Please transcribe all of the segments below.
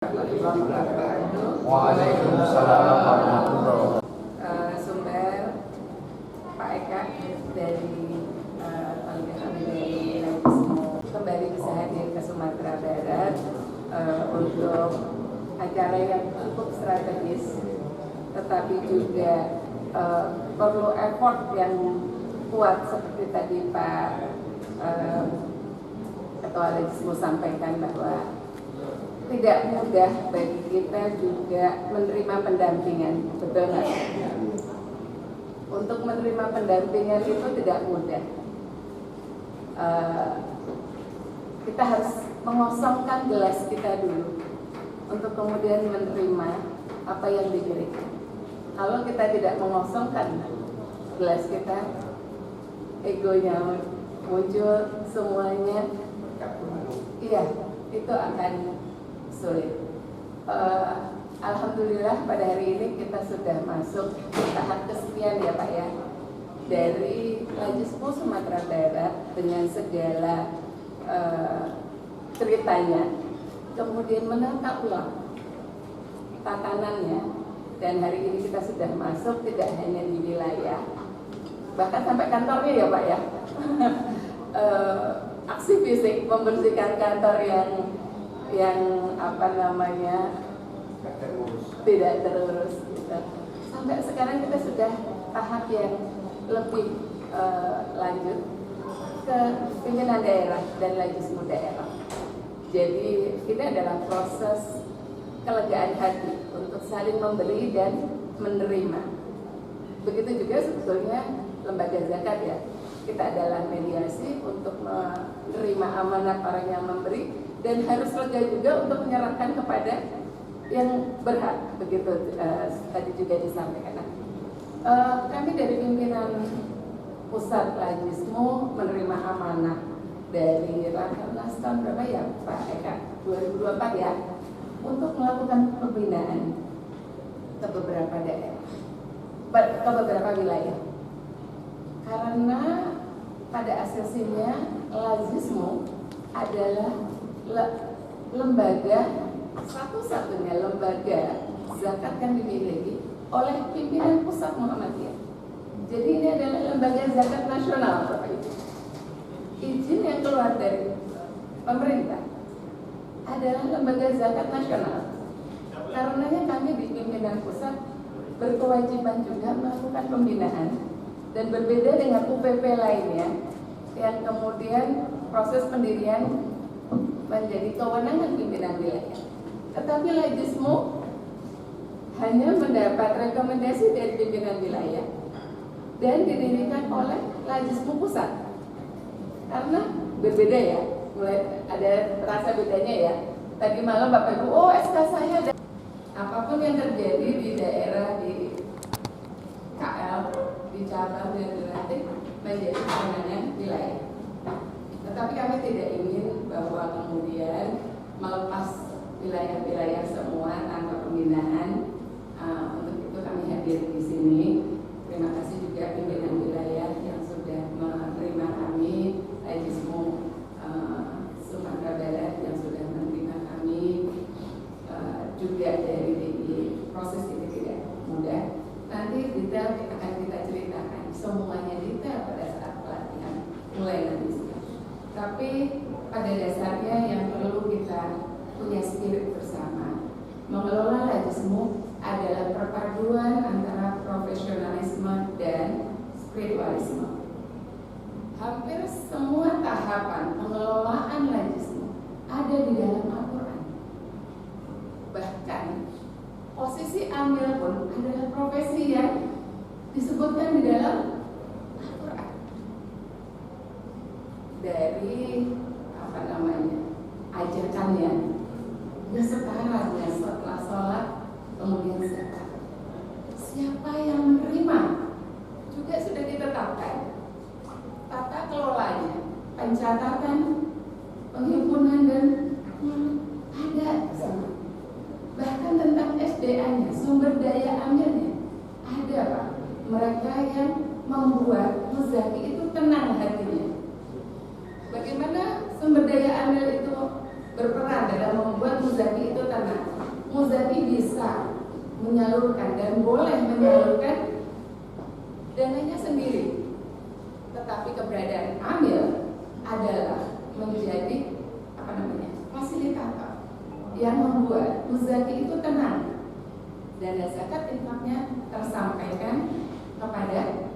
Waalaikumsalam warahmatullahi Sumber Pak Eka dari kembali bisa hadir ke Sumatera Barat untuk acara yang cukup strategis, tetapi juga perlu effort yang kuat seperti tadi Pak Ketua Legismu sampaikan bahwa tidak mudah bagi kita juga menerima pendampingan, betul nggak? Untuk menerima pendampingan itu tidak mudah. Kita harus mengosongkan gelas kita dulu untuk kemudian menerima apa yang diberikan. Kalau kita tidak mengosongkan gelas kita, egonya muncul semuanya, iya, itu akan sulit. Alhamdulillah pada hari ini kita sudah masuk tahap kesekian ya Pak ya, dari Legismu Sumatera Barat dengan segala ceritanya, kemudian menata ulang tatanannya, dan hari ini kita sudah masuk tidak hanya di wilayah, bahkan sampai kantornya ya Pak ya. Aksi fisik membersihkan kantor yang apa namanya tidak terurus gitu. Sampai sekarang kita sudah tahap yang lebih lanjut ke pimpinan daerah dan legismu daerah. Jadi ini adalah proses kelegaan hati untuk saling memberi dan menerima. Begitu juga sebetulnya lembaga zakat ya. Kita adalah mediasi untuk menerima amanat orang yang memberi, dan harus lega juga untuk menyerahkan kepada yang berhak, begitu tadi juga disampaikan. Kami dari pimpinan pusat Legismu menerima amanah dari Rakernas tahun berapa ya Pak Eka? 2024 ya, untuk melakukan pembinaan ke beberapa daerah, ke beberapa wilayah. Karena pada asasinya Legismu adalah lembaga satu-satunya lembaga zakat yang dimiliki oleh pimpinan pusat Muhammadiyah. Jadi ini adalah lembaga zakat nasional, Bapak Ibu. Izin yang keluar dari pemerintah adalah lembaga zakat nasional. Karenanya kami di pimpinan pusat berkewajiban juga melakukan pembinaan, dan berbeda dengan UPP lainnya yang kemudian proses pendirian menjadi kewenangan pimpinan wilayah. Tetapi Legismu hanya mendapat rekomendasi dari pimpinan wilayah dan didirikan oleh Legismu pusat. Karena berbeda ya, mulai ada terasa bedanya ya. Tadi malam Bapak Ibu, SK saya ada. Apapun yang terjadi di daerah, di KL, di cabang dan relatif menjadi kewenangan wilayah. Tetapi kami tidak ingin bahwa kemudian melepas wilayah-wilayah semua tanpa pembinaan. Untuk itu kami hadir di sini. Terima kasih juga pimpinan wilayah yang sudah menerima kami, Legismu Sumatera Barat yang sudah menerima kami, juga dari DI. Proses ini tidak mudah. Nanti detail akan kita ceritakan, semuanya detail pada saat pelatihan mulai nanti. Tapi pada dasarnya yang perlu kita punya spirit bersama, mengelola Legismu adalah perpaduan antara profesionalisme dan spiritualisme. Hampir semua tahapan pengelolaan Legismu ada di dalam Al-Quran. Bahkan posisi amil pun adalah profesi yang disebutkan di dalam Al-Quran. Dari apa namanya, ajakannya kesetaranya setelah sholat, kemudian zakat. Siapa yang menerima juga sudah ditetapkan. Tata kelolanya, pencatatan, penghimpunan dan ada semua. Bahkan tentang SDA-nya, sumber daya amilnya ada Pak. Mereka yang membuat muzaki itu tenang hatinya. Bagaimana sumber daya amil itu berperan dalam membuat muzaki itu tenang? Muzaki bisa menyalurkan dan boleh menyalurkan dananya sendiri, tetapi keberadaan amil adalah menjadi fasilitator yang membuat Muzaki itu tenang. Dana zakat infaknya tersampaikan kepada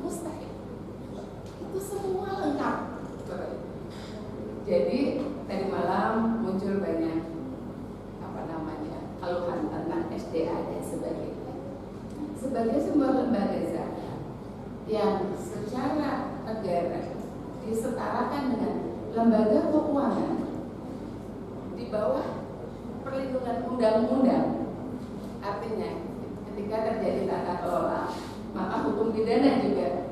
mustahik. Itu semua lengkap. Jadi tadi malam muncul banyak keluhan tentang SDA dan sebagainya. Sebagai sebuah lembaga zakat yang secara negara disetarakan dengan lembaga keuangan di bawah perlindungan undang-undang, artinya ketika terjadi tata kelola maka hukum pidana juga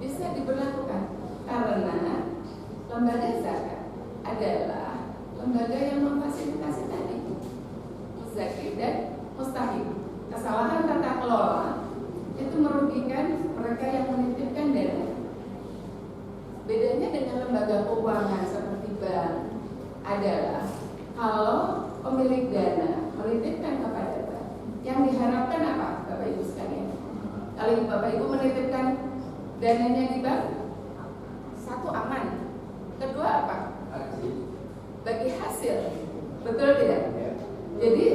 bisa diberlakukan, karena lembaga zakat adalah lembaga yang memfasilitasi tadi muzaki dan mustahik. Kesalahan tata kelola itu merugikan mereka yang menitipkan dana. Bedanya dengan lembaga keuangan seperti bank adalah kalau pemilik dana menitipkan kepada bank, yang diharapkan apa, Bapak Ibu sekalian? Kalau Bapak Ibu menitipkan dananya di bank, satu aman, kedua apa? Bagi hasil, betul tidak? Jadi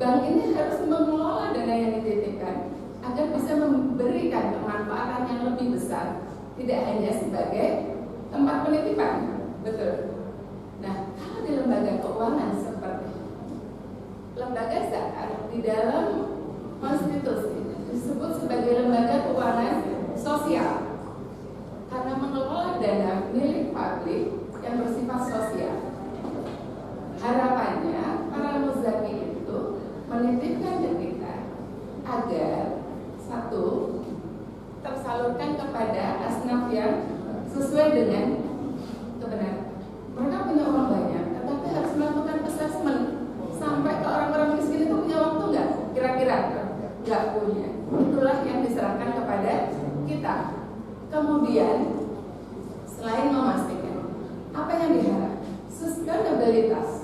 bank ini harus mengelola dana yang dititipkan agar bisa memberikan kemanfaatan yang lebih besar, tidak hanya sebagai tempat penitipan, betul. Nah, kalau di lembaga keuangan seperti lembaga zakat di dalam konstitusi disebut sebagai lembaga keuangan sosial karena mengelola dana milik publik yang bersifat sosial. Harapannya para muzaki itu menitipkan devisa agar satu, tersalurkan kepada asnaf yang sesuai dengan kebenaran. Mereka punya uang banyak, tetapi harus melakukan assessment sampai ke orang-orang miskin itu punya waktu nggak? Kira-kira nggak punya. Itulah yang diserahkan kepada kita. Kemudian selain memastikan apa yang diharap, sustainabilitas.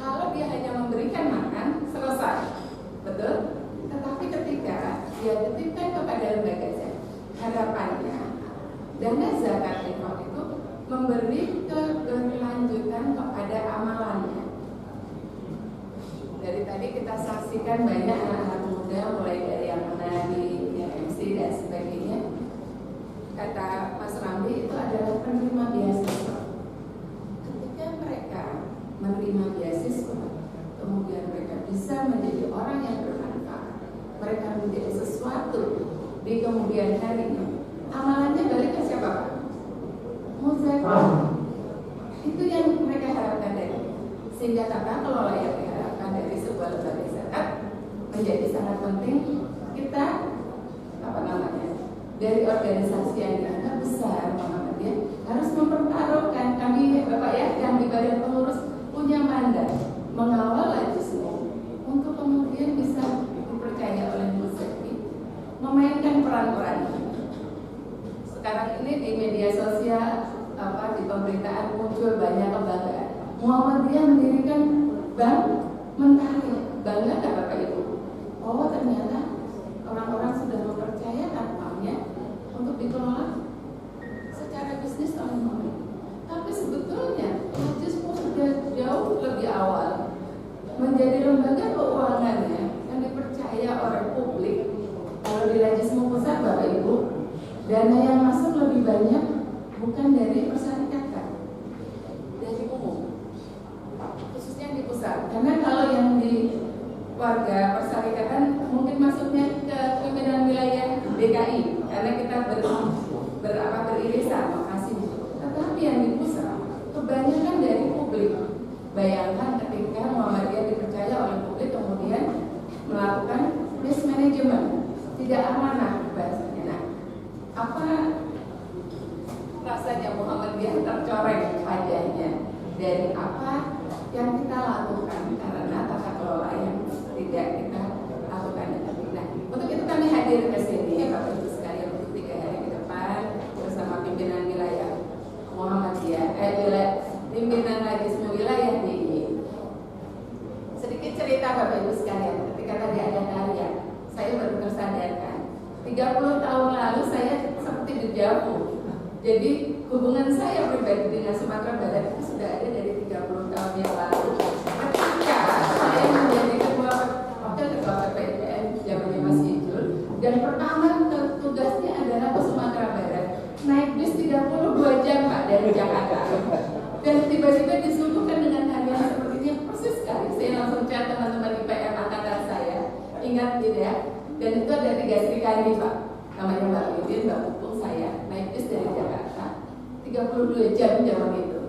Kalau dia hanya memberikan makan, selesai, betul? Tetapi ketika dia titipkan kepada lembaga zakat, harapannya dana zakat itu memberi keberlanjutan kepada amalannya. Dari tadi kita saksikan banyak anak-anak muda, mulai dari yang menari, yang MC dan sebagainya. Kata Mas Ramli itu adalah penerima beasiswa. Ketika mereka menerima beasiswa, kemudian mereka bisa menjadi orang yang bermanfaat, mereka menjadi sesuatu di kemudian harinya, amalannya balik ke siapa Pak? Muzaki. Itu yang mereka harapkan dari, sehingga tata kelola yang diharapkan dari sebuah lembaga zakat menjadi sangat penting. Kita dari organisasi yang dianggap besar, Muhammadiyah harus mempertaruhkan, kami Bapak ya yang di badan pengurus punya mandat mengawal Lajismu untuk kemudian bisa dipercaya oleh Muzaki memainkan peran-peran. Sekarang ini di media sosial, di pemberitaan muncul banyak kebanggaan. Muhammadiyah mendirikan bank mentari, bangga nggak Bapak Ibu? Oh ternyata orang-orang sudah mempercayakan uangnya untuk dikelola secara bisnis oleh Muhammadiyah. Tapi sebetulnya Lajismu sudah jauh lebih awal menjadi lembaga keuangannya yang dipercaya oleh publik. Kalau di Lajismu pusat Bapak Ibu, dana yang masuk lebih banyak bukan dari persyarikatan, dari umum, khususnya di pusat. Karena kalau yang di warga persyarikatan mungkin masuknya ke pimpinan wilayah DKI, karena kita beririsan lokasi. Tetapi yang di pusat kebanyakan dari publik. Bayangkan ketika Muhammadiyah dipercaya oleh publik kemudian melakukan risk management, tidak amanah bahasanya. Nah, apa rasanya Muhammadiyah tercoreng wajahnya dari apa yang kita lakukan karena tata kelola yang tidak kita lakukan. Nah, untuk itu kami hadir ke sini Bapak Ibu sekalian untuk 3 hari ke depan bersama pimpinan wilayah Muhammadiyah, pimpinan Lajismu wilayah DIY 30 tahun lalu saya seperti dejavu. Jadi hubungan saya pribadi dengan Sumatera Barat itu sudah ada dari 30 tahun yang lalu. Ketika saya menjadi wakil ketua PPN zamannya Mas Ijul, dan pertama tugasnya adalah ke Sumatera Barat, naik bis 32 jam Pak dari Jakarta. Dan tiba-tiba disuguhkan dengan harga seperti ini, persis sekali. Saya langsung chat teman-teman IPM angkatan saya, ingat tidak? Dan itu ada 3 Srikandi Pak, namanya Mbak Lidin, Mbak Pupung, saya naik bis dari Jakarta 32 jam zaman itu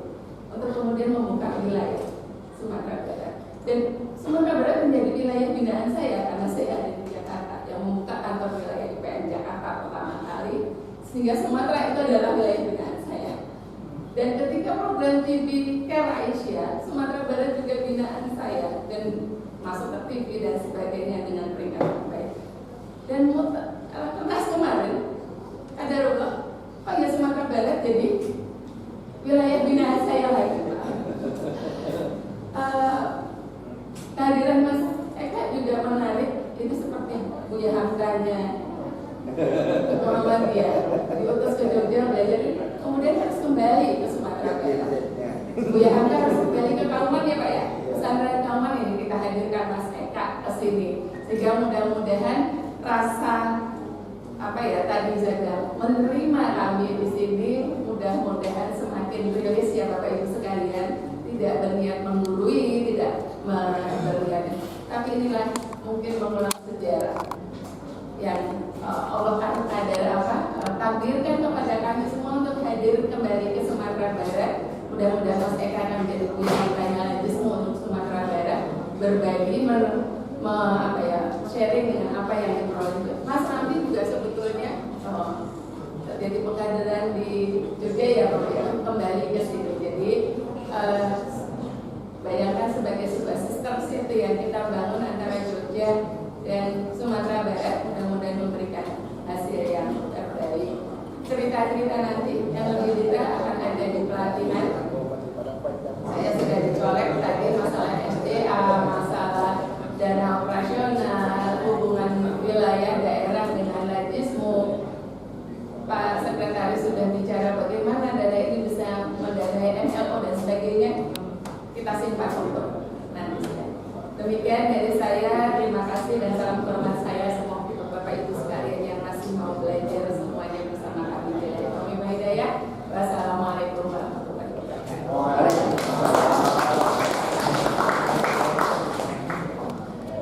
untuk kemudian membuka wilayah Sumatera Barat. Dan Sumatera Barat menjadi wilayah binaan saya karena saya ada di Jakarta yang membuka kantor wilayah IPM Jakarta pertama kali, sehingga Sumatera itu adalah wilayah binaan saya. Dan ketika program TV Care Aisyah, Sumatera Barat juga binaan saya dan masuk ke TV dan sebagainya dengan peringkat terbaik. Dan kertas kemarin ada rubah, oh ya Sumatera Barat jadi wilayah binaan saya lagi. Kehadiran Mas Eka juga menarik, itu seperti Buya Hamdanya Muhammadiyah diutus ke Jogja belajar, kemudian harus kembali ke Sumatera Barat. Buya Hamda harus kembali ke Kauman ya Pak ya, pesantren Kauman ini kita hadirkan Mas Eka ke sini, sehingga mudah-mudahan rasa tadi saya menerima kami di sini, mudah-mudahan semakin rilis ya Bapak Ibu sekalian, tidak berniat menggurui, tidak berniat, tapi inilah mungkin mengulang sejarah yang Allah akan takdirkan kepada kami semua untuk hadir kembali ke Sumatera Barat. Mudah-mudahan Mas Eka akan menjadi punya lagi semua untuk Sumatera Barat, berbagi, sharing dengan apa yang diperoleh. Mas Ramli juga sebetulnya terjadi pengkaderan di Jogja ya Bapak ya, kembali ke sini. Jadi bayangkan sebagai sebuah sistem situ yang kita bangun antara Jogja dan Sumatera Barat, mudah-mudahan memberikan hasil yang terbaik. Cerita-cerita nanti yang lebih detail akan ada di pelatihan. Saya sudah dicolek tadi masalah SDA, masalah dana operasional, hubungan wilayah daerah dengan Lajismu. Pak Sekretaris sudah bicara bagaimana dana ini bisa mendanai MLO dan sebagainya. Kita simpan untuk nanti. Demikian dari saya, terima kasih dan salam hormat saya semua Bapak Ibu sekalian yang masih mau belajar semuanya bersama kami. Wassalamualaikum warahmatullahi wabarakatuh.